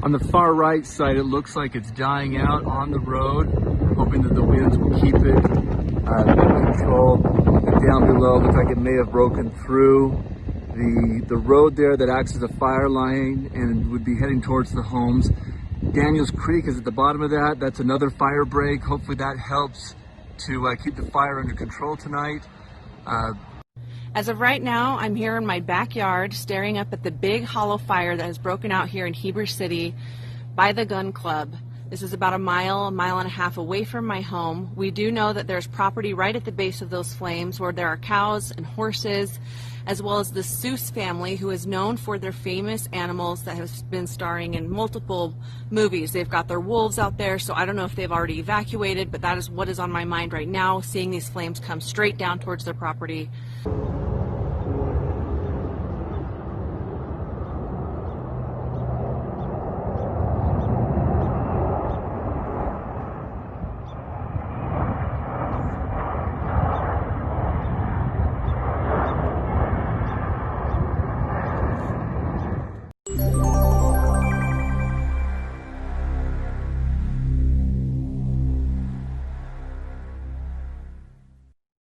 On the far right side, it looks like it's dying out on the road, hoping that the winds will keep it in control. And down below, looks like it may have broken through the road there that acts as a fire line and would be heading towards the homes. Daniels Creek is at the bottom of that. That's another fire break. Hopefully that helps to keep the fire under control tonight. As of right now, I'm here in my backyard staring up at the big hollow fire that has broken out here in Heber City by the gun club. This is about a mile and a half away from my home. We do know that there's property right at the base of those flames where there are cows and horses, as well as the Seuss family, who is known for their famous animals that have been starring in multiple movies. They've got their wolves out there, so I don't know if they've already evacuated, but that is what is on my mind right now, seeing these flames come straight down towards their property.